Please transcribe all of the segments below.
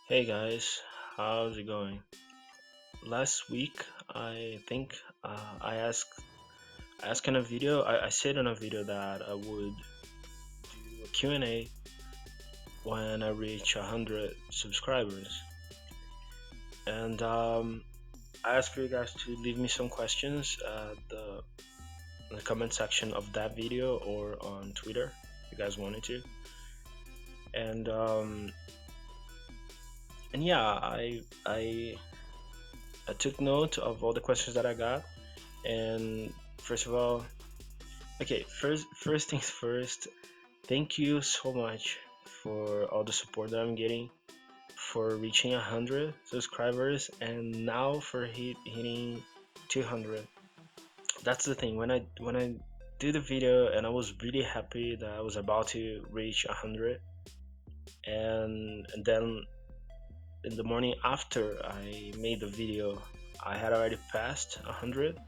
Hey guys, how's it going? Last week, I think I asked in a video. I said in a video that I would do a Q&A when I reach 100 subscribers, and I asked for you guys to leave me some questions at the comment section of that video or on Twitter if you guys wanted to, and um, and yeah, I took note of all the questions that I got. And first of all, okay, first things first, thank you so much for all the support that I'm getting for reaching 100 subscribers and now for hitting 200. That's the thing. When I did the video and I was really happy that I was about to reach 100, and then in the morning after I made the video, I had already passed 100,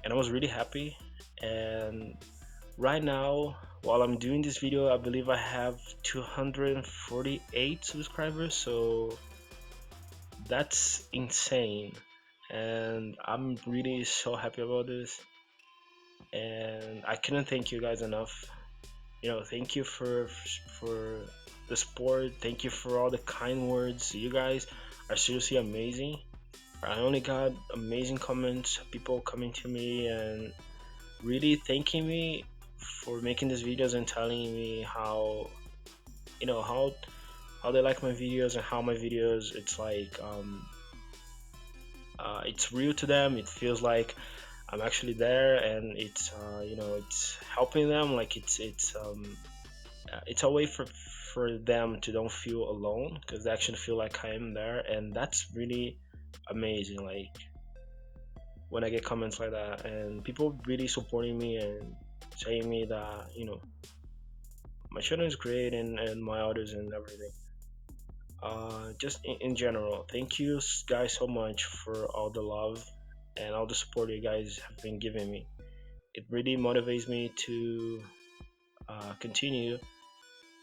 and I was really happy. And right now, while I'm doing this video, I believe I have 248 subscribers, so that's insane. And I'm really so happy about this. And I couldn't thank you guys enough. Thank you for the support. Thank you for all the kind words. You guys are seriously amazing. I only got amazing comments, people coming to me and really thanking me for making these videos and telling me how you know how they like my videos and how my videos it's real to them. It feels like I'm actually there, and it's helping them. Like it's a way for them to don't feel alone, because they actually feel like I am there, and that's really amazing. Like when I get comments like that and people really supporting me and saying me that my channel is great, and my audios and everything. Just in general, thank you guys so much for all the love and all the support you guys have been giving me. It really motivates me to continue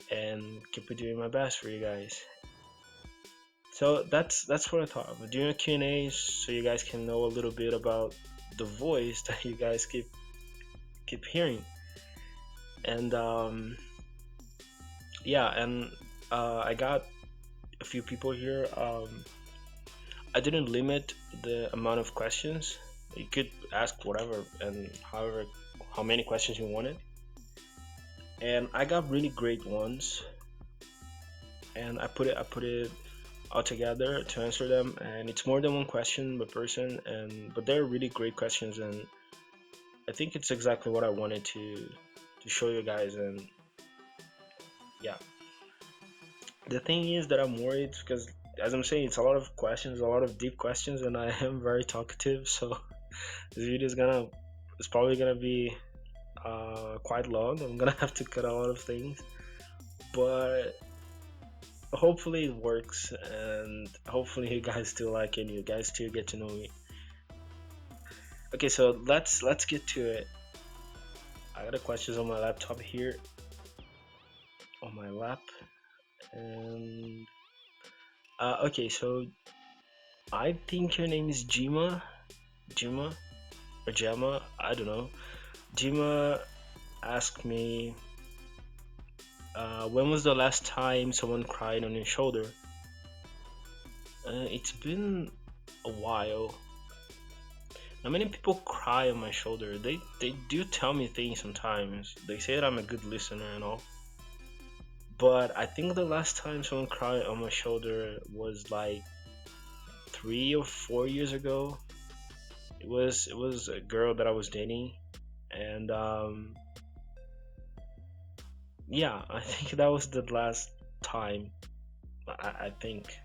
and keep doing my best for you guys. So that's what I thought of doing a Q&A, so you guys can know a little bit about the voice that you guys keep hearing. And yeah, and I got a few people here. I didn't limit the amount of questions. You could ask whatever and how many questions you wanted. And I got really great ones, and I put it all together to answer them. And it's more than one question per person, and but they're really great questions, and I think it's exactly what I wanted to show you guys. And yeah, the thing is that I'm worried because, as I'm saying, it's a lot of questions, a lot of deep questions, and I am very talkative. So this video is gonna it's probably gonna be quite long. I'm gonna have to cut a lot of things, but hopefully it works, and hopefully you guys still like it, and you guys still get to know me. Okay, so let's get to it. I got the questions on my laptop here, on my lap, and okay, so I think your name is Jima or Jama. I don't know. Jima asked me, when was the last time someone cried on your shoulder? It's been a while. Not many people cry on my shoulder. They do tell me things sometimes. They say that I'm a good listener and all. But I think the last time someone cried on my shoulder was like 3 or 4 years ago. It was a girl that I was dating, and yeah, I think that was the last time. I think.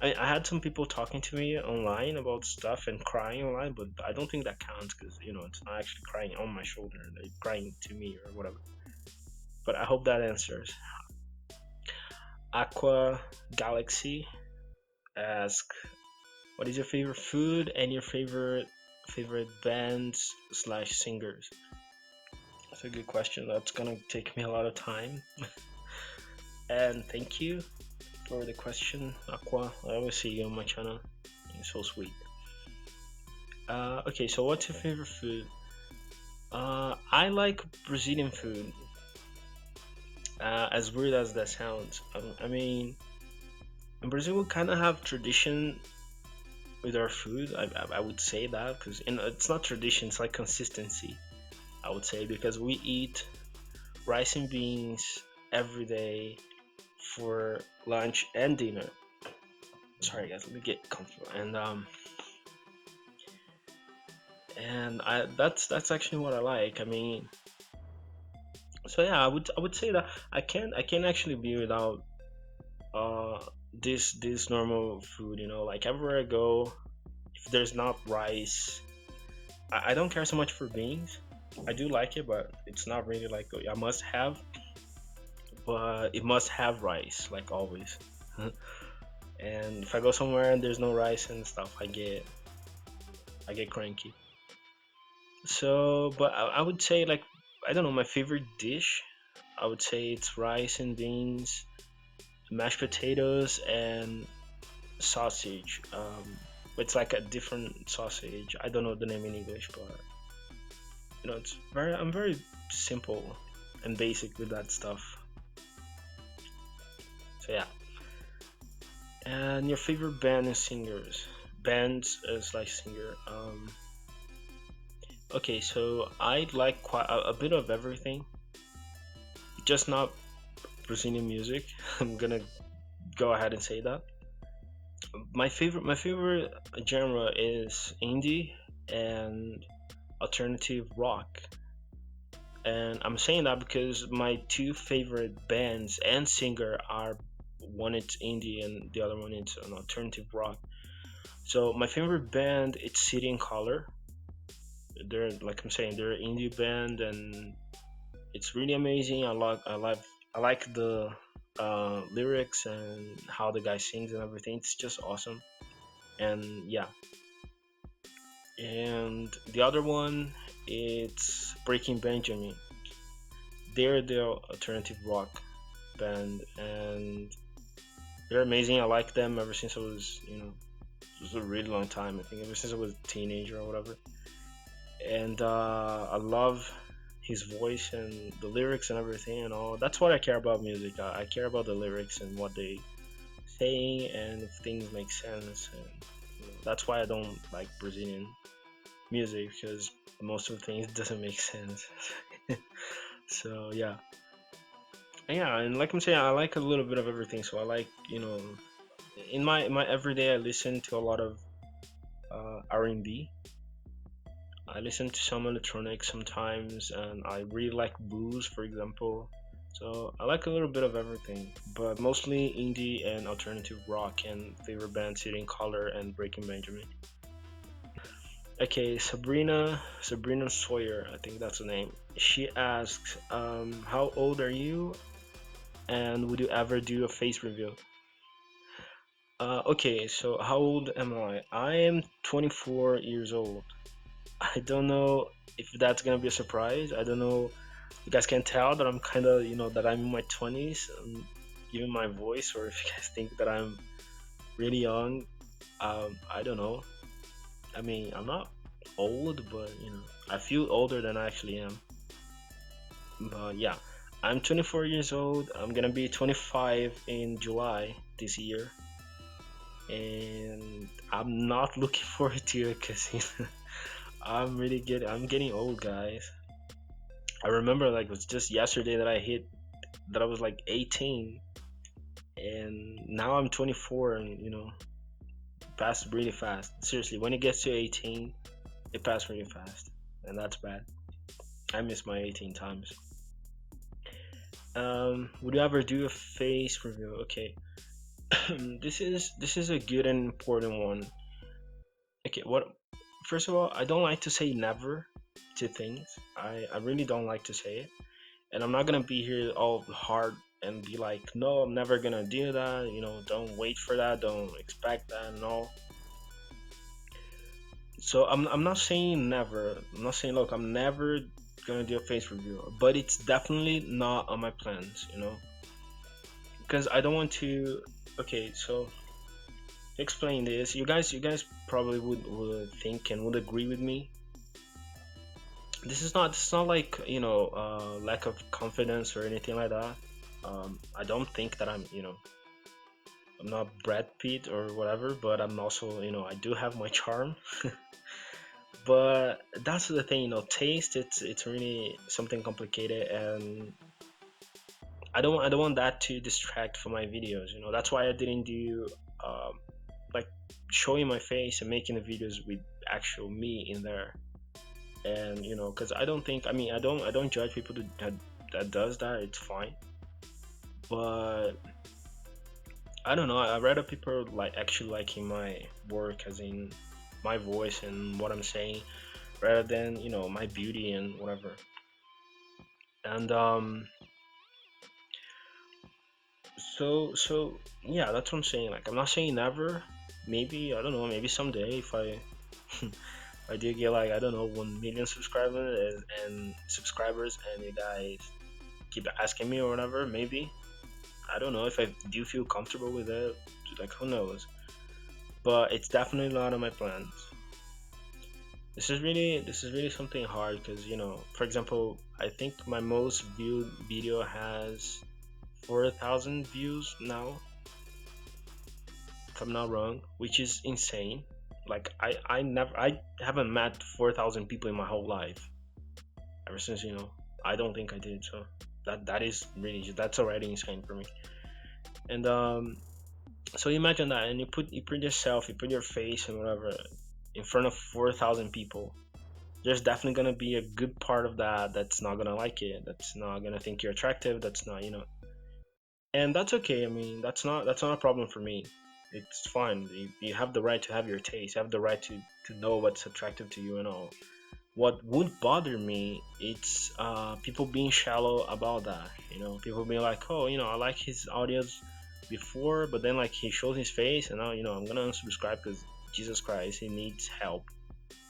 I had some people talking to me online about stuff and crying online, but I don't think that counts because it's not actually crying on my shoulder; they're crying to me or whatever. But I hope that answers. Aqua Galaxy ask, "What is your favorite food and your favorite bands slash singers?" That's a good question. That's gonna take me a lot of time. And thank you. for the question, Aqua. I always see you on my channel. You're so sweet. Okay, so what's your favorite food? I like Brazilian food. As weird as that sounds, I mean, in Brazil we kind of have tradition with our food. I would say that because it's not tradition; it's like consistency. I would say because we eat rice and beans every day for lunch and dinner. Sorry guys, let me get comfortable. And I that's actually what I like. I mean, so yeah, I would say that I can't actually be without uh this normal food. Like everywhere I go, if there's not rice, I don't care so much for beans. I do like it, but it's not really like a must have. But it must have rice, like always. And if I go somewhere and there's no rice and stuff, I get cranky. So, but I would say like I don't know my favorite dish. I would say it's rice and beans, mashed potatoes, and sausage. It's like a different sausage. I don't know the name in English, but it's very. I'm very simple and basic with that stuff. So yeah. And your favorite band and singers? Bands as like singer. Okay, so I like quite a bit of everything, just not Brazilian music. I'm gonna go ahead and say that. My favorite genre is indie and alternative rock. And I'm saying that because my two favorite bands and singer are one it's indie and the other one is an alternative rock. So my favorite band it's City and Color. They're like I'm saying they're an indie band and it's really amazing. I like the lyrics and how the guy sings and everything. It's just awesome. And yeah, and the other one it's Breaking Benjamin. They're the alternative rock band and they're amazing. I like them ever since I was it was a really long time. I think ever since I was a teenager or whatever. And I love his voice and the lyrics and everything and all. That's what I care about music. I care about the lyrics and what they saying and if things make sense. And that's why I don't like Brazilian music because most of the things doesn't make sense. So yeah, and like I'm saying, I like a little bit of everything. So I like in my everyday, I listen to a lot of R&B. I listen to some electronic sometimes, and I really like blues, for example. So I like a little bit of everything, but mostly indie and alternative rock. And favorite band, Sitting Color and Breaking Benjamin. Okay, Sabrina Sawyer, I think that's the name. She asks, "How old are you, and would you ever do a face reveal?" Okay, so how old am I? I am 24 years old. I don't know if that's gonna be a surprise. I don't know. You guys can tell that I'm kind of, that I'm in my 20s, even my voice, or if you guys think that I'm really young. I don't know. I mean, I'm not old, but I feel older than I actually am. But yeah, I'm 24 years old. I'm gonna be 25 in July this year, and I'm not looking forward to it because I'm getting old, guys. I remember like it was just yesterday that I was like 18, and now I'm 24, and passed really fast. Seriously, when it gets to 18, it passed really fast, and that's bad. I miss my 18 times. Would you ever do a face review? Okay, this is a good and important one. Okay, what? First of all, I don't like to say never to things. I really don't like to say it, and I'm not gonna be here all hard and be like, no, I'm never gonna do that. Don't wait for that. Don't expect that and all. So I'm not saying never. I'm not saying look, I'm never gonna do a face review, but it's definitely not on my plans. because I don't want to. Okay, so to explain this, you guys probably would think and would agree with me. This is not like, lack of confidence or anything like that. I don't think that I'm not Brad Pitt or whatever, but I'm also, I do have my charm. But that's the thing, taste. It's really something complicated, and I don't want that to distract from my videos. That's why I didn't do um, like showing my face and making the videos with actual me in there. And because I don't think, I don't judge people that does that. It's fine, but I don't know. I rather people like actually liking my work, as in my voice and what I'm saying, rather than my beauty and whatever. And so yeah, that's what I'm saying. Like, I'm not saying never. Maybe, I don't know. Maybe someday, if I I do get, like, I don't know, 1 million subscribers and subscribers, and you guys keep asking me or whatever. Maybe, I don't know if I do feel comfortable with it. Like, who knows? But it's definitely not on my plans. This is really something hard, because for example, I think my most viewed video has 4,000 views now, if I'm not wrong, which is insane. Like, I haven't met 4,000 people in my whole life ever since, I don't think I did. So that is really, that's already insane for me. And so imagine that, and you put yourself, you put your face and whatever in front of 4,000 people. There's definitely gonna be a good part of that that's not gonna like it. That's not gonna think you're attractive. That's not, and that's okay. I mean, that's not a problem for me. It's fine. You have the right to have your taste. You have the right to know what's attractive to you and all. What would bother me, it's people being shallow about that. People being like, oh, I like his audios before, but then, like, he shows his face, and now, I'm gonna unsubscribe because Jesus Christ, he needs help.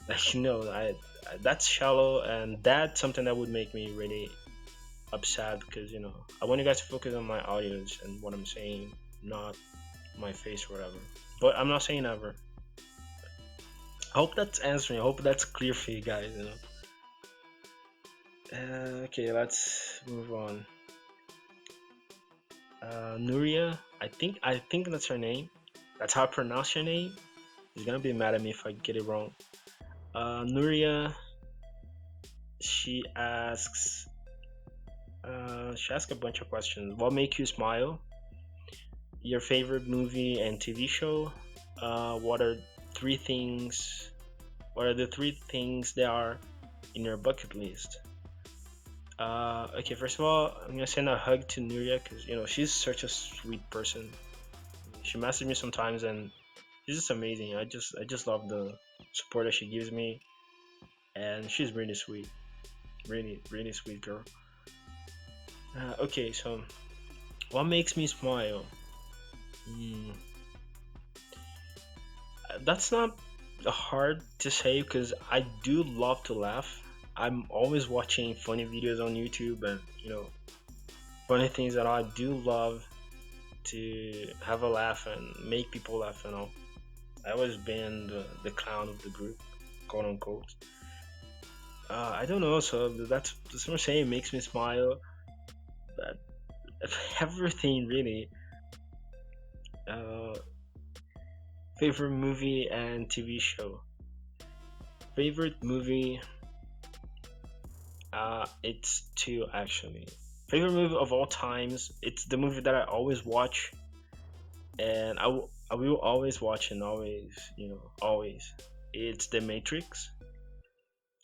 Like, that's shallow, and that's something that would make me really upset, because I want you guys to focus on my audios and what I'm saying, not my face or whatever. But I'm not saying never. I hope that's answering. I hope that's clear for you guys. Okay, let's move on. Nuria, I think that's her name. That's how I pronounce your name. She's gonna be mad at me if I get it wrong. Nuria, she asks. She asks a bunch of questions. What make you smile? Your favorite movie and TV show? What are three things? What are the three things that are in your bucket list? Okay, first of all, I'm gonna send a hug to Nuria, because she's such a sweet person. She messages me sometimes, and she's just amazing. I just love the support that she gives me, and she's really sweet, really really sweet girl. Okay, so what makes me smile? Hmm, that's not hard to say, because I do love to laugh. I'm always watching funny videos on YouTube, and funny things that I do love to have a laugh and make people laugh and all. I always been the clown of the group, quote unquote. I don't know, so that's what I'm saying. It makes me smile. But everything really. Uh, Favorite movie and TV show. Favorite movie. It's two, actually. Favorite movie of all times. It's the movie that I always watch, and I will always watch, and always, always. It's The Matrix.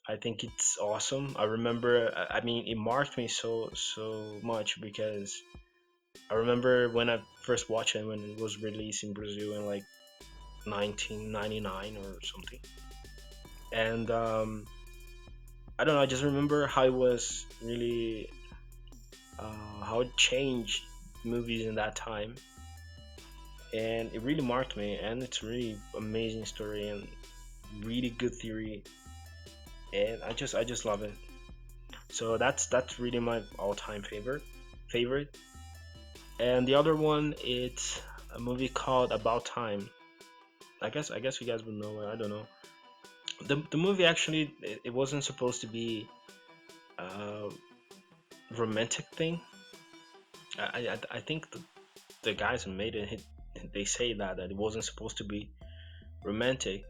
I think it's awesome. I remember, I mean, it marked me so much, because I remember when I first watched it, when it was released in Brazil in like 1999 or something. And I don't know, I just remember how it was really, how it changed movies in that time. And it really marked me, and it's really amazing story and really good theory, and I just love it. So that's really my all-time favorite. And the other one, it's a movie called About Time. I guess you guys would know it. I don't know. The movie actually it wasn't supposed to be a romantic thing. I think the guys who made it they say that it wasn't supposed to be romantic,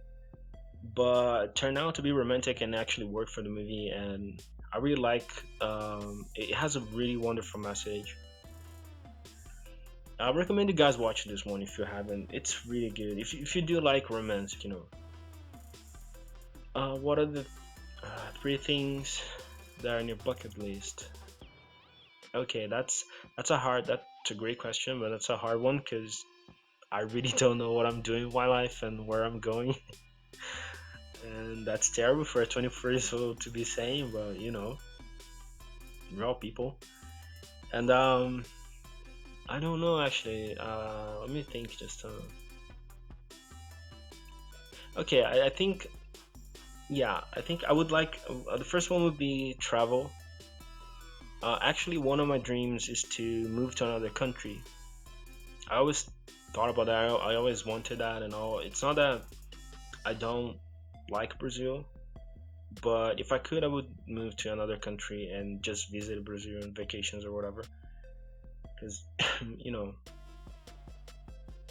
but turned out to be romantic and actually worked for the movie. And I really like it has a really wonderful message. I recommend you guys watch this one if you haven't. It's really good. If you do like romance, you know. What are the three things that are on your bucket list? Okay, that's a great question, but that's a hard one because I really don't know what I'm doing with my life and where I'm going, and that's terrible for a 21st to be saying. But we're all people, and I don't know actually. Let me think. Just okay. I think yeah. I think I would like the first one would be travel. Actually, one of my dreams is to move to another country. I always thought about that. I always wanted that and all. It's not that I don't like Brazil, but if I could, I would move to another country and just visit Brazil on vacations or whatever. Because, you know,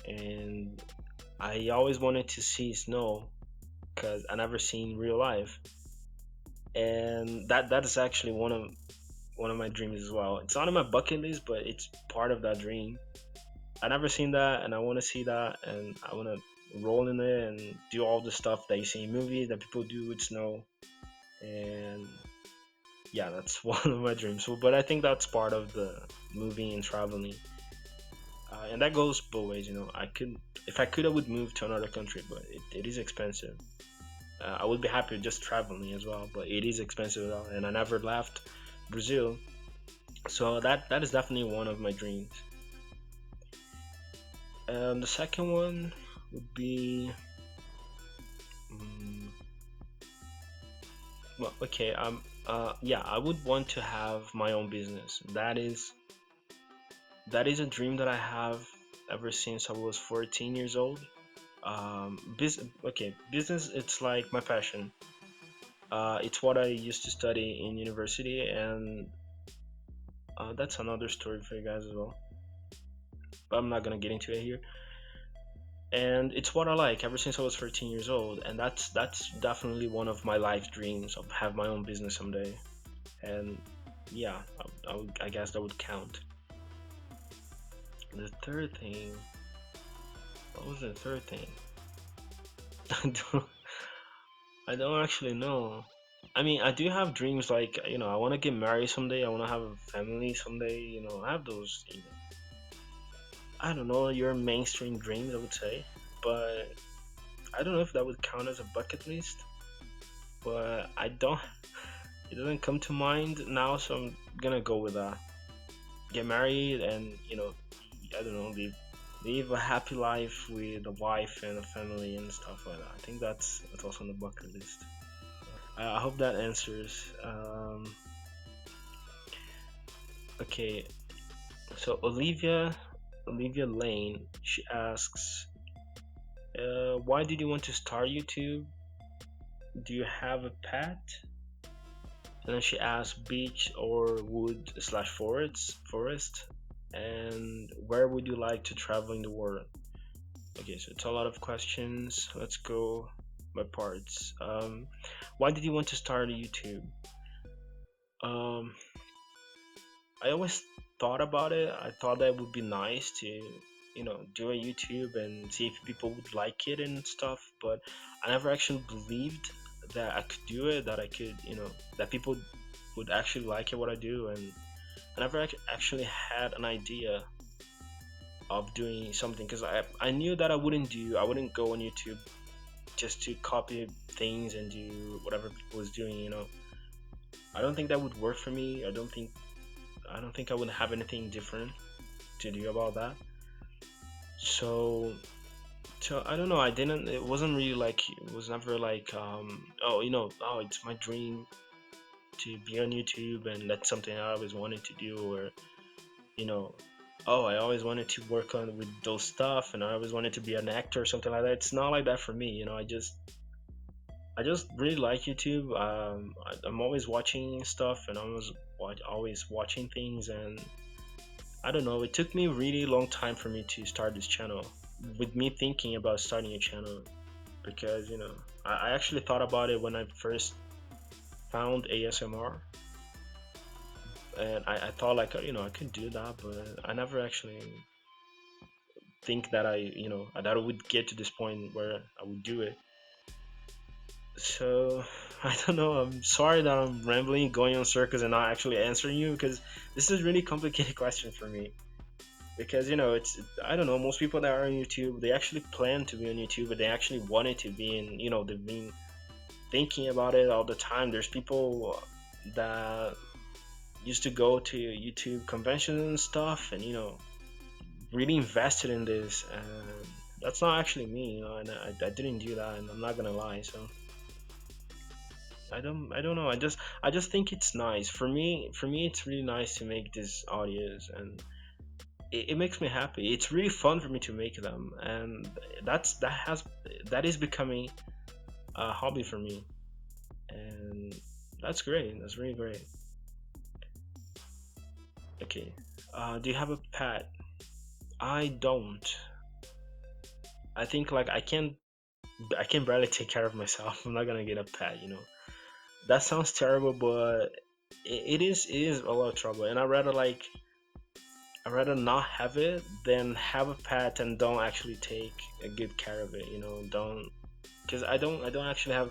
and I always wanted to see snow because I never seen real life, and that is actually one of my dreams as well. It's not on my bucket list, but it's part of that dream. I never seen that, and I want to see that, and I want to roll in it and do all the stuff that you see in movies that people do with snow. And yeah, that's one of my dreams. So, but I think that's part of the moving and traveling, and that goes both ways. If I could, I would move to another country, but it is expensive. I would be happy just traveling as well, but it is expensive, and I never left Brazil, so that is definitely one of my dreams. The second one would be, mm, well, okay, yeah, I would want to have my own business. That is a dream that I have ever since I was 14 years old. Okay, business, it's like my passion. It's what I used to study in university, and that's another story for you guys as well. But I'm not gonna get into it here. And it's what I like ever since I was 13 years old, and that's definitely one of my life dreams of have my own business someday. And yeah, I guess that would count. The third thing, what was the third thing? I don't, I don't actually know. I mean, I do have dreams like, I want to get married someday. I want to have a family someday. I have those, I don't know, your mainstream dreams, I would say. But I don't know if that would count as a bucket list. But it doesn't come to mind now, so I'm gonna go with that. Get married and, I don't know, live a happy life with a wife and a family and stuff like that. I think that's also on the bucket list. I hope that answers. Okay, so Olivia Lane, she asks, why did you want to start YouTube? Do you have a pet? And then she asks, beach or wood slash forest, and where would you like to travel in the world? Okay, so it's a lot of questions. Let's go by parts. Why did you want to start a YouTube? Um, I always thought about it. I thought that would be nice to, do a YouTube and see if people would like it and stuff. But I never actually believed that I could do it. That I could, that people would actually like it what I do. And I never actually had an idea of doing something because I knew that I wouldn't go on YouTube just to copy things and do whatever people was doing. I don't think that would work for me. I don't think I would have anything different to do about that. So, I don't know. I didn't. It wasn't really like. It was never like. Oh, oh, it's my dream to be on YouTube, and that's something I always wanted to do, or you know. oh, I always wanted to work on with those stuff, and I always wanted to be an actor or something like that. It's not like that for me. I just really like YouTube. I'm always watching stuff, and I was always watching things, and I don't know. It took me a really long time for me to start this channel. With me thinking about starting a channel, because I actually thought about it when I first found ASMR, and I thought like I could do that, but I never actually think that that I would get to this point where I would do it. So I don't know. I'm sorry that I'm rambling, going on circles, and not actually answering you, because this is a really complicated question for me. Because it's I don't know. Most people that are on YouTube, they actually plan to be on YouTube, but they actually wanted to be in. They've been thinking about it all the time. There's people that used to go to YouTube conventions and stuff, and really invested in this. And that's not actually me, and I didn't do that, and I'm not gonna lie. So I don't know. I just think it's nice. For me it's really nice to make these audios, and it makes me happy. It's really fun for me to make them, and that is becoming a hobby for me, and that's great. That's really great. Okay. Do you have a pet? I don't. I think like I can barely take care of myself. I'm not gonna get a pet. That sounds terrible, but it is a lot of trouble, and I rather not have it than have a pet and don't actually take a good care of it. Don't, because I don't actually have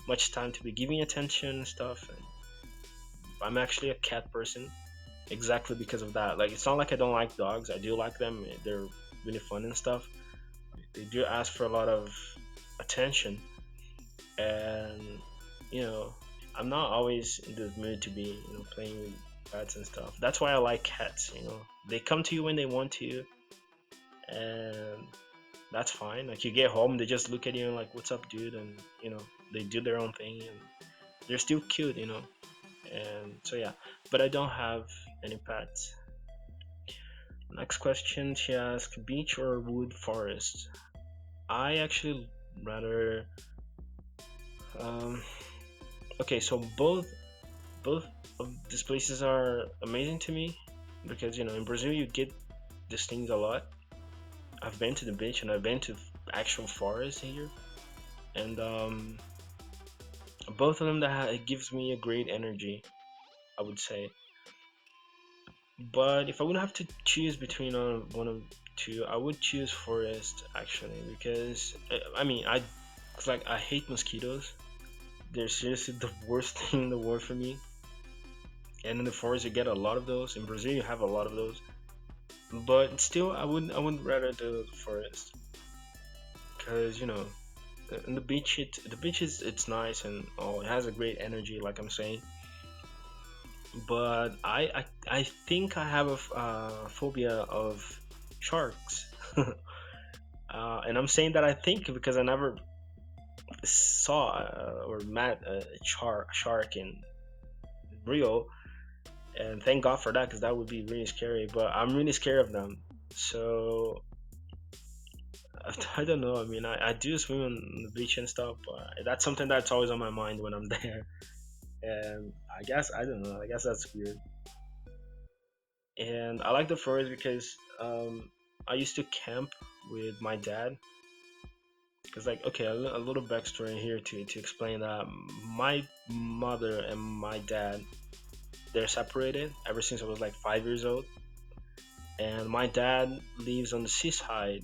much time to be giving attention and stuff. And I'm actually a cat person exactly because of that. Like, it's not like I don't like dogs. I do like them. They're really fun and stuff. They do ask for a lot of attention, and you know I'm not always in the mood to be playing with pets and stuff. That's why I like cats. They come to you when they want to, and that's fine. Like, you get home, they just look at you and like, "What's up, dude?" And they do their own thing, and they're still cute. And so yeah, but I don't have any pets. Next question, she asked, beach or wood forest? I actually rather um, okay, so both of these places are amazing to me, because in Brazil you get these things a lot. I've been to the beach, and I've been to actual forest here, and both of them it gives me a great energy, I would say. But if I would have to choose between one of two, I would choose forest, actually, because I mean, 'cause, like, I hate mosquitoes. They're seriously the worst thing in the world for me. And in the forest, you get a lot of those. In Brazil, you have a lot of those. But still, I would rather the forest, because in the beach, it's nice and it has a great energy, like I'm saying. But I think I have a phobia of sharks. And I'm saying that I think because I never saw or met a shark in real, and thank God for that, because that would be really scary. But I'm really scared of them. So I don't know. I mean, I do swim on the beach and stuff, but that's something that's always on my mind when I'm there. And I guess I don't know. I guess that's weird. And I like the forest because I used to camp with my dad. Because, like, okay, a little backstory here to explain that my mother and my dad, they're separated ever since I was like 5 years old. And my dad lives on the seaside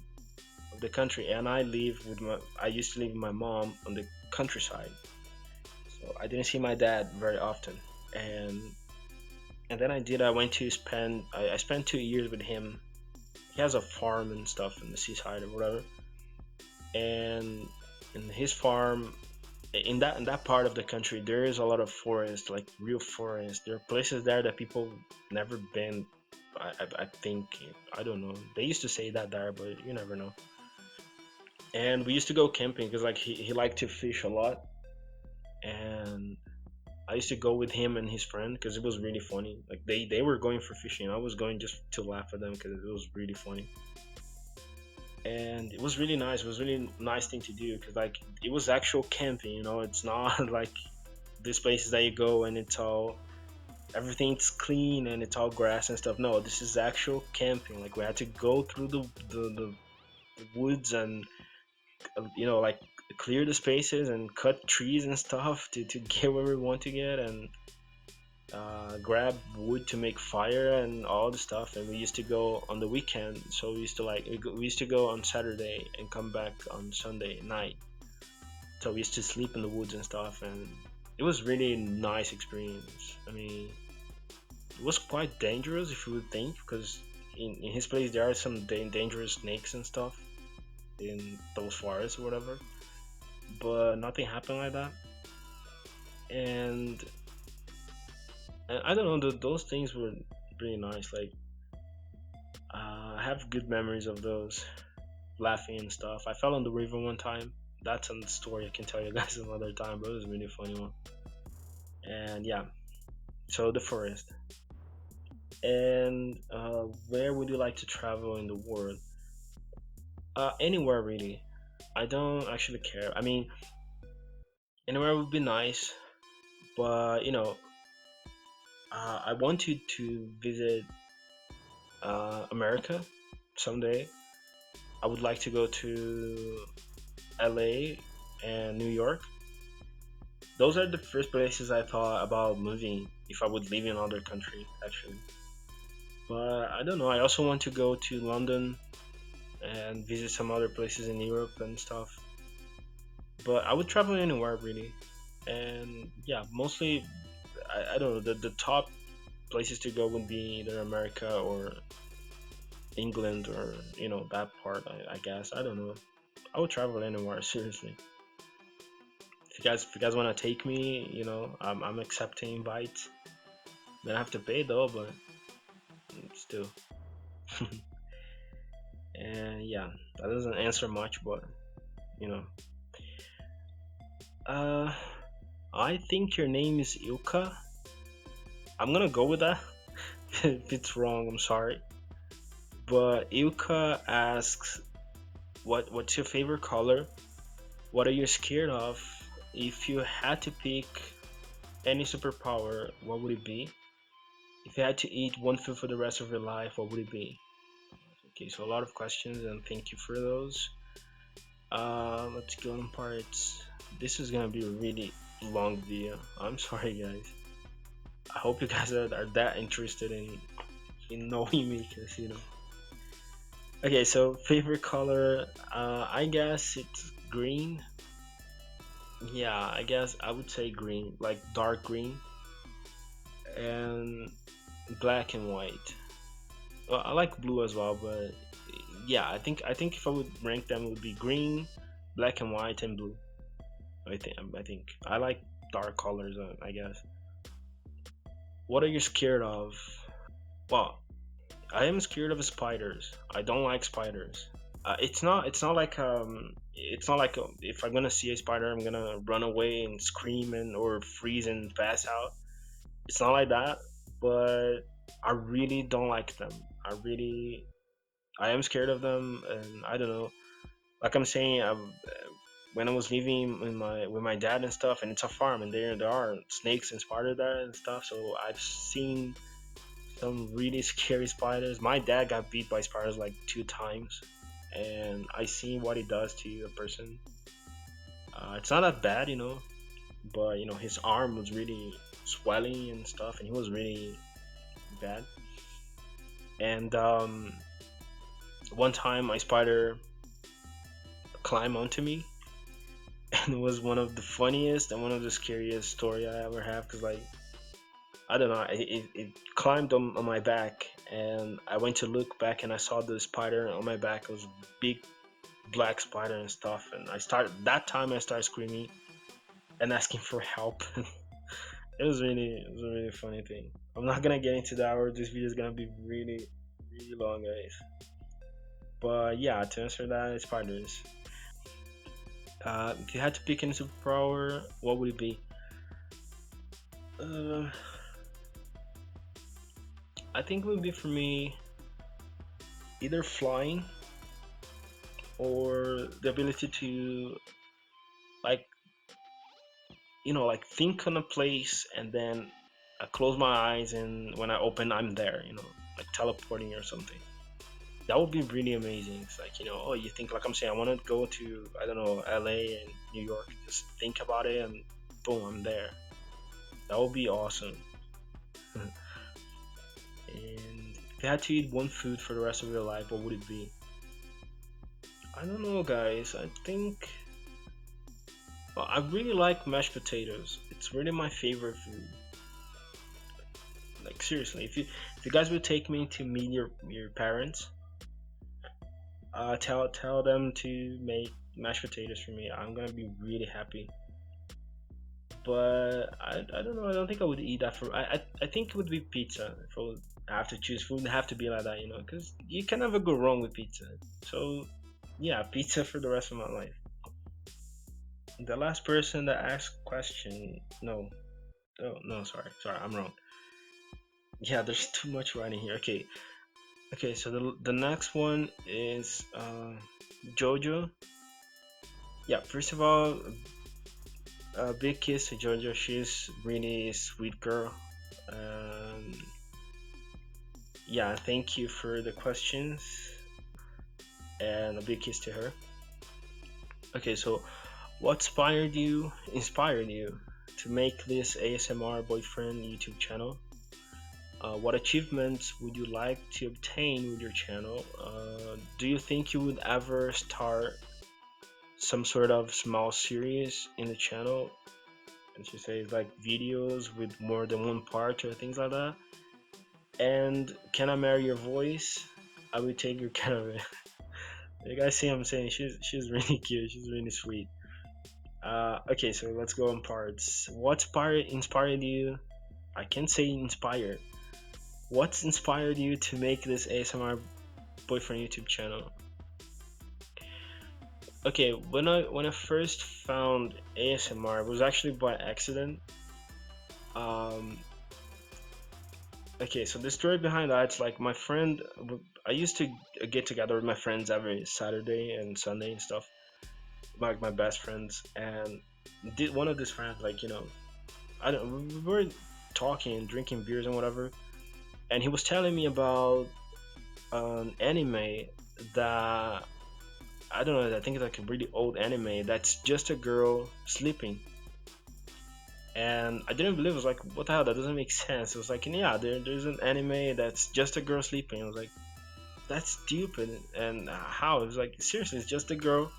of the country, and I used to live with my mom on the countryside. So I didn't see my dad very often. And then I went to I spent 2 years with him. He has a farm and stuff in the seaside or whatever. And in his farm, in that part of the country, there is a lot of forest, like real forest. There are places there that people never been. I think, I don't know. They used to say that there, but you never know. And we used to go camping because, like, he liked to fish a lot, and I used to go with him and his friend because it was really funny. Like they were going for fishing. I was going just to laugh at them because it was really funny. And it was really nice. It was really nice thing to do because like it was actual camping. You know, it's not like these places that you go and it's all everything's clean and it's all grass and stuff. No, this is actual camping. Like we had to go through the woods and like clear the spaces and cut trees and stuff to get where we want to get and grab wood to make fire and all the stuff. And we used to go on the weekend, so we used to we used to go on Saturday and come back on Sunday night. So we used to sleep in the woods and stuff, and it was really nice experience. I mean, it was quite dangerous if you would think, because in his place there are some dangerous snakes and stuff in those forests or whatever. But nothing happened like that, and, and I don't know. Those things were really nice. Like I have good memories of those, laughing and stuff. I fell in the river one time. That's a story I can tell you guys another time, but it was a really funny one. And yeah, so the forest. And where would you like to travel in the world? Anywhere really. I don't actually care. I mean, anywhere would be nice, but I wanted to visit America someday. I would like to go to LA and New York. Those are the first places I thought about moving if I would live in another country, actually. But I don't know. I also want to go to London and visit some other places in Europe and stuff. But I would travel anywhere really. And yeah, mostly I don't know. The top places to go would be either America or England or that part. I guess I don't know. I would travel anywhere seriously. If you guys want to take me, I'm accepting invites. Then I have to pay though, but still. And yeah, that doesn't answer much, but you know. Uh, I think your name is Ilka. I'm gonna go with that. If it's wrong, I'm sorry. But Ilka asks, what's your favorite color? What are you scared of? If you had to pick any superpower, what would it be? If you had to eat one food for the rest of your life, what would it be? Okay, so a lot of questions, and thank you for those. Let's go on parts. This is gonna be a really long video. I'm sorry, guys. I hope you guys are that interested in knowing me, because Okay, so favorite color, I guess it's green. Yeah, I guess I would say green, like dark green, and black and white. Well, I like blue as well, but yeah, I think if I would rank them, it would be green, black and white, and blue. I think I like dark colors. I guess. What are you scared of? Well, I am scared of spiders. I don't like spiders. It's not like if I'm gonna see a spider, I'm gonna run away and scream or freeze and pass out. It's not like that, but I really don't like them. I am scared of them, and I don't know. Like I'm saying, when I was living with my dad and stuff, and it's a farm, and there are snakes and spiders there and stuff. So I've seen some really scary spiders. My dad got beat by spiders like 2 times, and I seen what it does to a person. It's not that bad, but his arm was really swelling and stuff, and he was really bad. And one time, my spider climbed onto me, and it was one of the funniest and one of the scariest story I ever have. Cause like I don't know, it climbed on my back, and I went to look back, and I saw the spider on my back. It was a big black spider and stuff, and I started screaming and asking for help. It was a really funny thing. I'm not gonna get into that, or this video is gonna be really really long, guys. But yeah, to answer that, it's spiders. If you had to pick any superpower, what would it be? Uh, I think it would be for me either flying or the ability to like like think on a place and then I close my eyes and when I open I'm there, like teleporting or something. That would be really amazing. It's like, oh, you think like I'm saying I want to go to I don't know LA and New York, just think about it and boom, I'm there. That would be awesome. And if you had to eat one food for the rest of your life, what would it be? I don't know, guys. I think well, I really like mashed potatoes. It's really my favorite food. Like seriously, if you guys would take me to meet your parents, tell them to make mashed potatoes for me. I'm gonna be really happy. But I don't know. I don't think I would eat that for. I think it would be pizza. If I would have to choose food, it'd have to be like that, because you can never go wrong with pizza. So yeah, pizza for the rest of my life. The last person that asked question, no, oh no, sorry, I'm wrong. Yeah, there's too much writing here. Okay, okay. So the next one is Jojo. Yeah, first of all, a big kiss to Jojo. She's really a sweet girl. Um, yeah, thank you for the questions and a big kiss to her. Okay, so what inspired you to make this ASMR boyfriend YouTube channel? What achievements would you like to obtain with your channel? Do you think you would ever start some sort of small series in the channel? And she says like videos with more than one part or things like that. And can I marry your voice? I would take your camera. You guys see what I'm saying? She's really cute. She's really sweet. Okay, so let's go on parts. What inspired you? I can't say inspired. What's inspired you to make this ASMR boyfriend YouTube channel? Okay, when I first found ASMR, it was actually by accident. Um, okay, so the story behind that, it's like my friend. I used to get together with my friends every Saturday and Sunday and stuff, like my best friends. And did one of these friends, like I don't. We were talking and drinking beers and whatever, and he was telling me about an anime that I don't know. I think it's like a really old anime that's just a girl sleeping, and I didn't believe it. I was like, what the hell? That doesn't make sense. It was like, yeah, there's an anime that's just a girl sleeping. I was like, that's stupid. And how? It was like, seriously, it's just a girl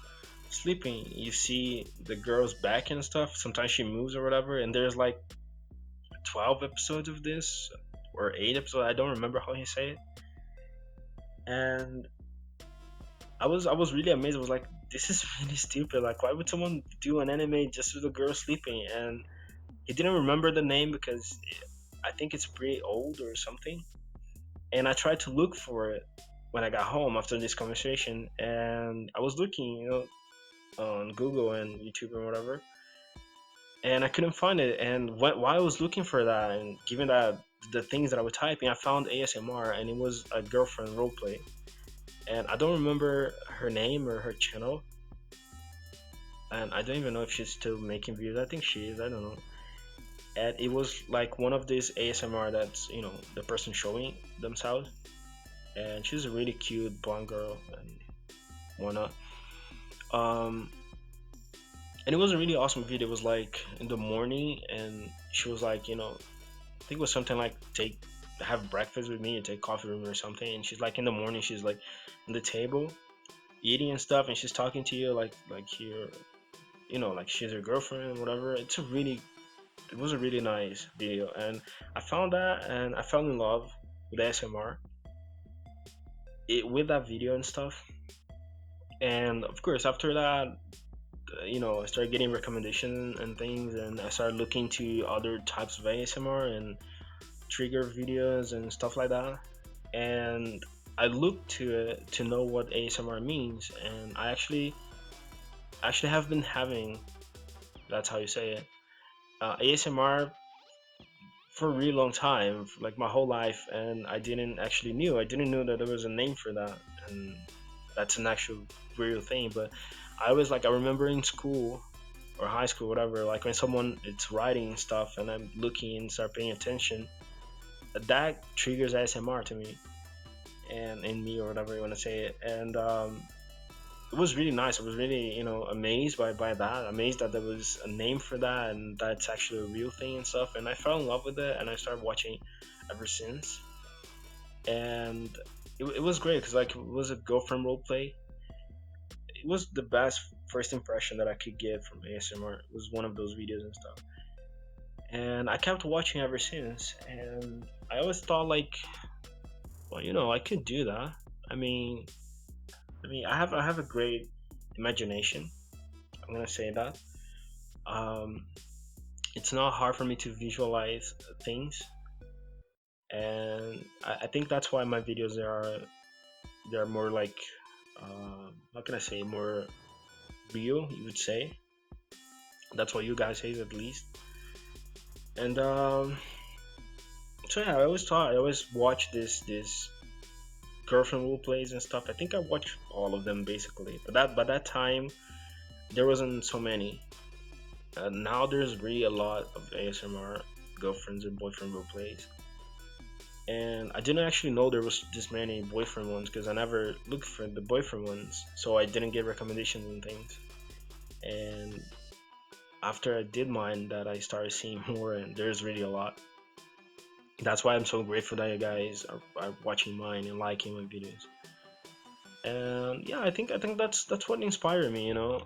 sleeping. You see the girl's back and stuff. Sometimes she moves or whatever, and there's like 12 episodes of this or 8 episodes. I don't remember how he say it. And I was really amazed. I was like, this is really stupid. Like, why would someone do an anime just with a girl sleeping? And he didn't remember the name because I think it's pretty old or something. And I tried to look for it when I got home after this conversation, and I was looking, on Google and YouTube and whatever, and I couldn't find it. And while I was looking for that, and given that the things that I was typing, I found ASMR, and it was a girlfriend roleplay. And I don't remember her name or her channel, and I don't even know if she's still making videos. I think she is. I don't know. And it was like one of these ASMR that's the person showing themselves, and she's a really cute blonde girl and whatnot. Um, and it was a really awesome video. It was like in the morning, and she was like, I think it was something like have breakfast with me or take coffee with me or something. And she's like in the morning, she's like on the table eating and stuff, and she's talking to you like you're, like she's your girlfriend and whatever. It was a really nice video, and I found that, and I fell in love with ASMR with that video and stuff. And of course, after that, I started getting recommendations and things, and I started looking to other types of ASMR and trigger videos and stuff like that. And I looked to it to know what ASMR means, and I actually have been having, that's how you say it, ASMR for a really long time, like my whole life, and I didn't know that there was a name for that, and that's an actual real thing. But I remember in school or high school, whatever, like when someone it's writing stuff, and I'm looking and start paying attention, that triggers ASMR to me, and in me or whatever you want to say it, and it was really nice. I was really, amazed by that. Amazed that there was a name for that and that's actually a real thing and stuff. And I fell in love with it, and I started watching ever since. And it was great because like it was a girlfriend role play. It was the best first impression that I could get from ASMR. It was one of those videos and stuff. And I kept watching ever since. And I always thought like, well, I could do that. I mean, I have a great imagination. I'm gonna say that. Um, it's not hard for me to visualize things, and I think that's why my videos they're more like how can I say, more real, you would say. That's what you guys say at least. And so yeah, I always watch this girlfriend role plays and stuff. I think I watched all of them basically, but that by that time there wasn't so many. Now there's really a lot of ASMR girlfriends and boyfriend role plays, and I didn't actually know there was this many boyfriend ones because I never looked for the boyfriend ones, so I didn't get recommendations and things. And after I did mine, that I started seeing more, and there's really a lot. That's why I'm so grateful that you guys are watching mine and liking my videos. And yeah, I think that's what inspired me. I'm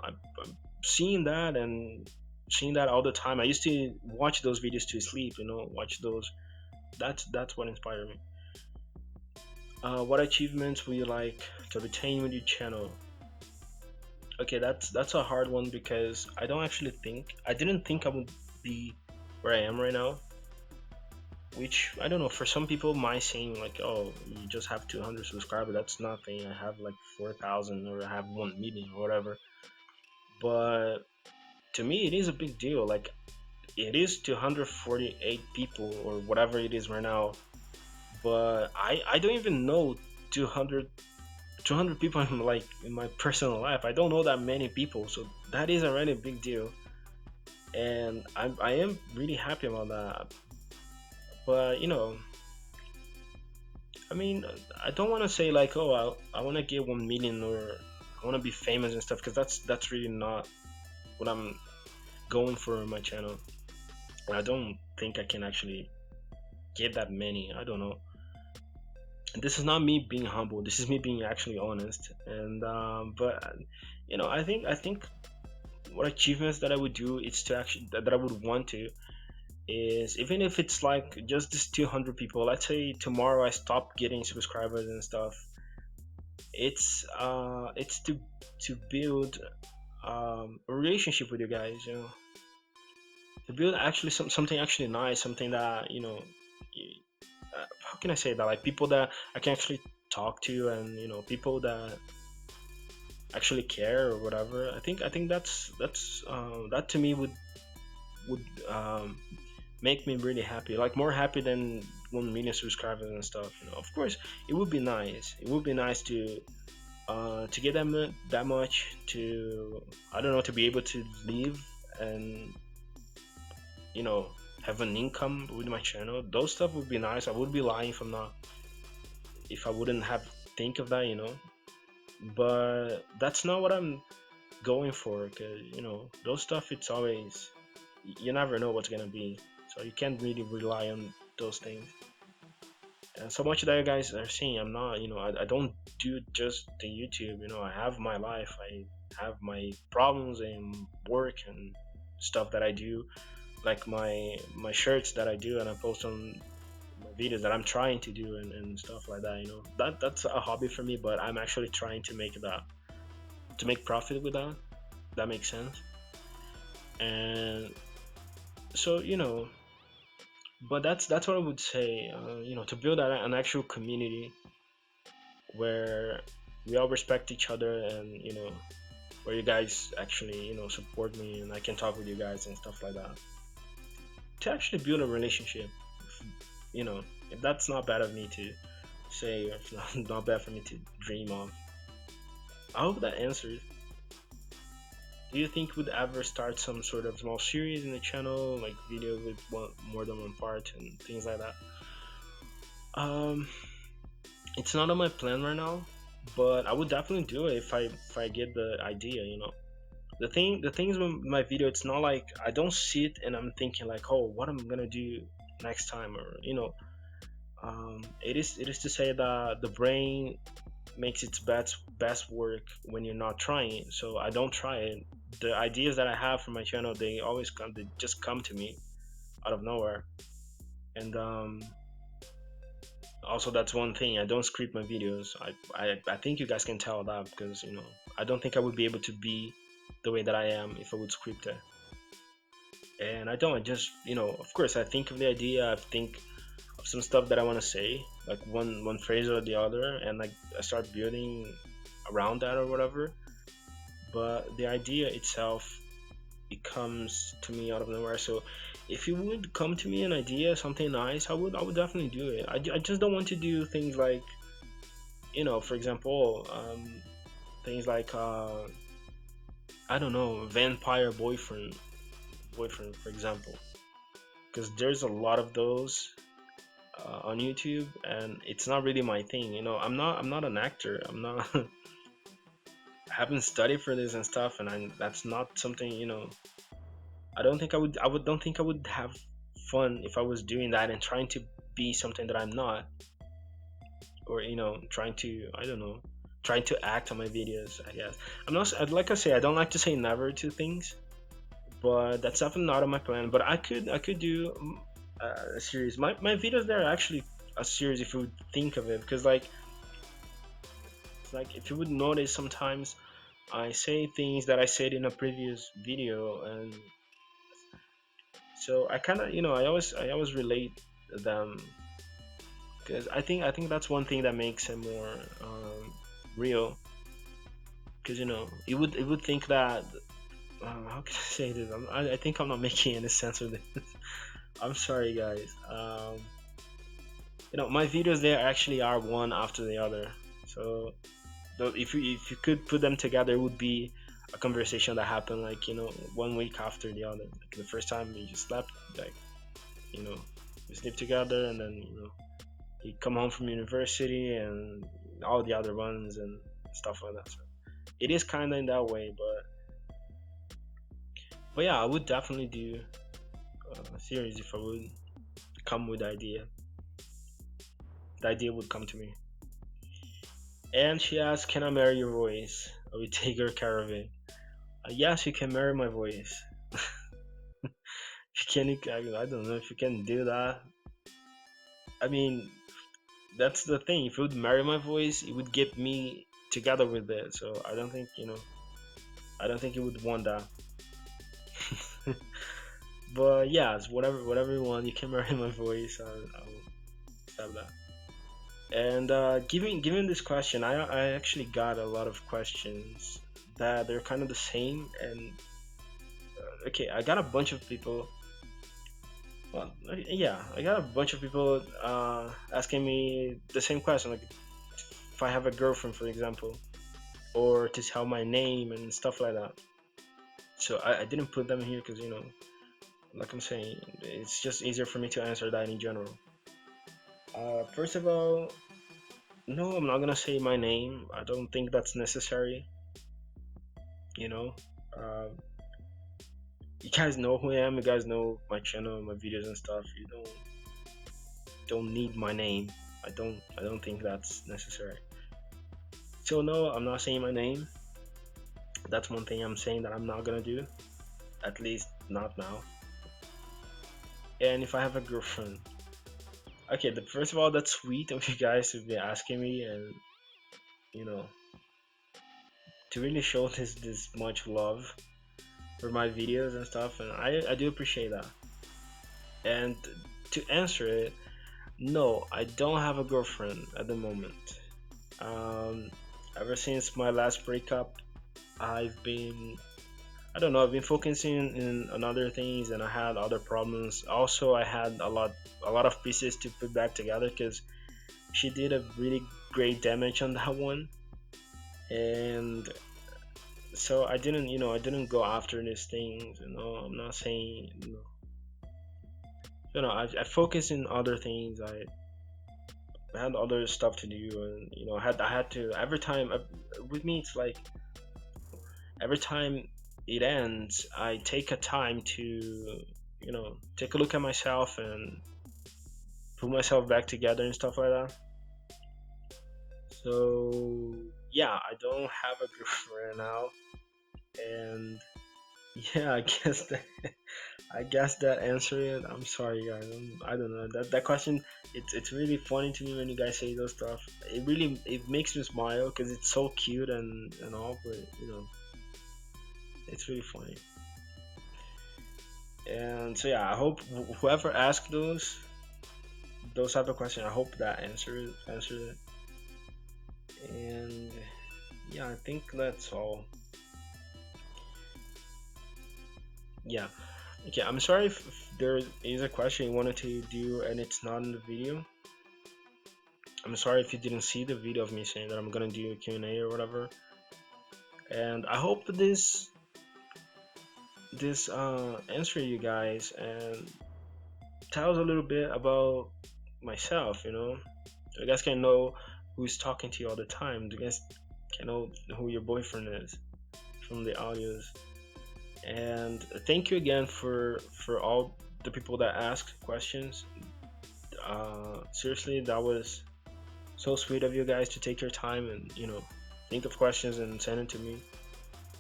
seeing that and seeing that all the time. I used to watch those videos to sleep. Watch those. That's what inspired me. What achievements would you like to retain with your channel? Okay, that's a hard one because I didn't think I would be where I am right now. Which I don't know. For some people, might seem like, oh, you just have 200 subscribers. That's nothing. I have like 4,000 or I have 1 million or whatever. But to me, it is a big deal. Like it is 248 people or whatever it is right now. But I don't even know 200 200 people in my personal life. I don't know that many people, so that is already a big deal, and I am really happy about that. But I mean, I don't want to say like, oh, I want to get 1 million or I want to be famous and stuff, because that's really not what I'm going for on my channel. I don't think I can actually get that many. I don't know. This is not me being humble. This is me being actually honest. And but I think what achievements that I would do is to actually that I would want to is, even if it's like just this 200 people. Let's say tomorrow I stop getting subscribers and stuff. It's to build a relationship with you guys. To build actually something actually nice, something that how can I say that, like people that I can actually talk to, and people that actually care or whatever. I think that to me would make me really happy, like more happy than 1 million subscribers and stuff. Of course, it would be nice. It would be nice to get that much, to I don't know, to be able to live and you know have an income with my channel. Those stuff would be nice. I would be lying if I wouldn't have think of that. But that's not what I'm going for, because those stuff, it's always, you never know what's gonna be, so you can't really rely on those things. And so much that you guys are seeing, I'm not, I don't do just the YouTube. I have my life. I have my problems and work and stuff that I do, like my shirts that I do and I post on my videos that I'm trying to do, and stuff like that. That's a hobby for me, but I'm actually trying to make that, to make profit with that. That makes sense. And so but that's what I would say. To build an actual community where we all respect each other, and where you guys actually support me and I can talk with you guys and stuff like that. To actually build a relationship you know, if that's not bad of me to say, or if not bad for me to dream of. I hope that answers. Do you think we'd ever start some sort of small series in the channel, like video with more than one part and things like that? Um, it's not on my plan right now, but I would definitely do it if I get the idea. The things with my video, it's not like I don't sit and I'm thinking like, oh, what I'm gonna do next time, or it is to say that the brain makes its best work when you're not trying. So I don't try it. The ideas that I have for my channel, they always come. They just come to me out of nowhere. And also, that's one thing. I don't script my videos. I think you guys can tell that because I don't think I would be able to be the way that I am if I would script it. And I don't. I just of course, I think of the idea. I think of some stuff that I want to say, like one phrase or the other, and like I start building around that or whatever. But the idea itself, it comes to me out of nowhere. So if you would come to me an idea, something nice, I would definitely do it. I just don't want to do things like for example, things like I don't know, vampire boyfriend, for example, because there's a lot of those on YouTube, and it's not really my thing. I'm not an actor. I'm not. I haven't studied for this and stuff, and that's not something. I don't think I would. Don't think I would have fun if I was doing that and trying to be something that I'm not, or trying to, I don't know, trying to act on my videos. I guess I'm not. Like I say, I don't like to say never to things, but that's definitely not on my plan. But I could do a series. My videos, they're actually a series if you would think of it, because like if you would notice, sometimes I say things that I said in a previous video, and so I kind of I always relate them, because I think that's one thing that makes it more real, because you would think that how can I say this? I think I'm not making any sense with this. I'm sorry, guys. My videos, they actually are one after the other. So if you could put them together, it would be a conversation that happened like 1 week after the other. Like the first time we just slept, like you know we sleep together, and then he come home from university, and all the other ones and stuff like that. So it is kind of in that way, but yeah, I would definitely do a series if I would come with the idea. The idea would come to me. And she asked, "Can I marry your voice? I will take good care of it." Yes, you can marry my voice. Can you? I don't know if you can do that. I mean, that's the thing. If you would marry my voice, it would get me together with it. So I don't think I don't think you would want that. But yeah, it's whatever you want. You can marry my voice. I'll have that. And given this question, I actually got a lot of questions that they're kind of the same. And okay, I got a bunch of people. Well, yeah, I got a bunch of people asking me the same question, like if I have a girlfriend, for example, or to tell my name and stuff like that. So I didn't put them here because like I'm saying, it's just easier for me to answer that in general. First of all, no, I'm not gonna say my name. I don't think that's necessary. You know, uh, you guys know who I am. You guys know my channel, my videos and stuff. You don't need my name. I don't think that's necessary. So no, I'm not saying my name. That's one thing I'm saying that I'm not gonna do. At least not now. And if I have a girlfriend, okay. First of all, that's sweet of you guys to be asking me, and you know, to really show this much love for my videos and stuff, and I do appreciate that. And to answer it, no, I don't have a girlfriend at the moment. Um, Ever since my last breakup, I've been I don't know. I've been focusing on other things, and I had other problems. Also, I had a lot of pieces to put back together because she did a really great damage on that one, and so I didn't go after these things. I'm not saying, I focused in other things. I had other stuff to do, and I had to every time. With me, it's like every time it ends, I take a time to, take a look at myself and put myself back together and stuff like that. So yeah, I don't have a girlfriend now, and yeah, I guess that answered it. I'm sorry, guys. I don't know that question. It's really funny to me when you guys say those stuff. It makes me smile because it's so cute and all, but it's really funny. And so yeah, I hope whoever asked those type of questions, I hope that answered it. And yeah, I think that's all. Yeah. Okay, I'm sorry if there is a question you wanted to do and it's not in the video. I'm sorry if you didn't see the video of me saying that I'm gonna do a Q&A or whatever. And I hope this answer you guys and tells a little bit about myself. You guys can know who's talking to you all the time. You guys can know who your boyfriend is from the audios. And thank you again for all the people that asked questions. Seriously, that was so sweet of you guys to take your time and think of questions and send it to me.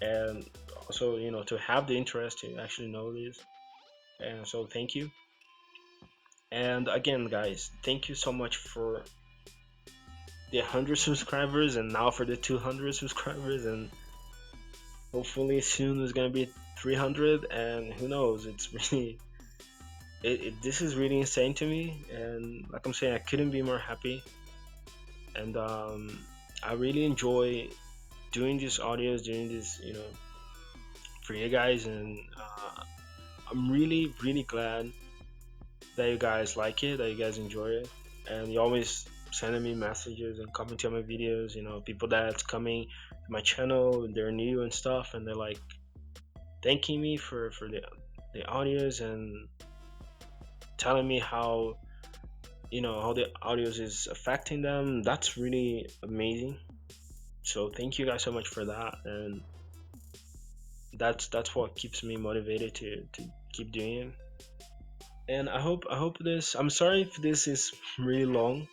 And also, to have the interest to actually know this. And so thank you. And again, guys, thank you so much for the 100 subscribers and now for the 200 subscribers, and hopefully soon there's gonna be 300, and who knows, it's really this is really insane to me, and like I'm saying, I couldn't be more happy. And I really enjoy doing these audios, doing this, for you guys. And I'm really really glad that you guys like it, that you guys enjoy it, and you always sending me messages and commenting on my videos. People that's coming to my channel, they're new and stuff, and they're like thanking me for the audios and telling me how the audios is affecting them. That's really amazing. So thank you guys so much for that, and that's what keeps me motivated to keep doing it. And I hope this. I'm sorry if this is really long,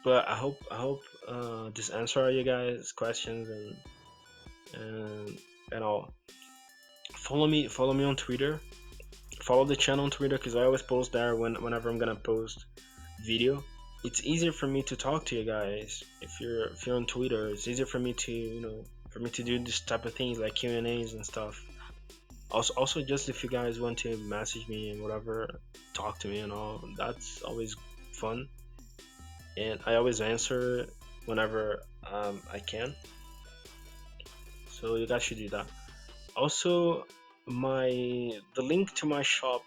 but I hope this answer you guys questions and all. Follow me on Twitter. Follow the channel on Twitter because I always post there whenever I'm gonna post video. It's easier for me to talk to you guys if you're on Twitter. It's easier for me to do this type of things like Q&As and stuff. Also, just if you guys want to message me and whatever, talk to me and all, that's always fun. And I always answer whenever I can. So you guys should do that. Also, the link to my shop,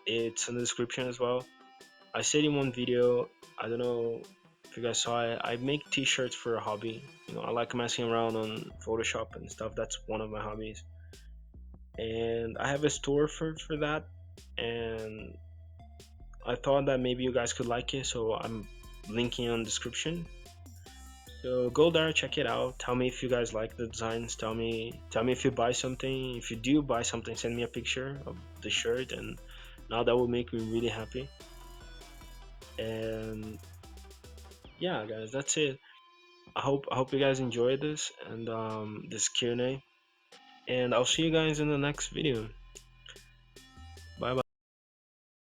it's in the description as well. I said in one video, I don't know if you guys saw it, I make t-shirts for a hobby. I like messing around on Photoshop and stuff. That's one of my hobbies. And I have a store for that, and I thought that maybe you guys could like it, so I'm linking on the description. So go there, check it out. Tell me if you guys like the designs. Tell me if you buy something. If you do buy something, send me a picture of the shirt, and now that will make me really happy. And yeah, guys, that's it. I hope you guys enjoyed this and this Q&A, and I'll see you guys in the next video.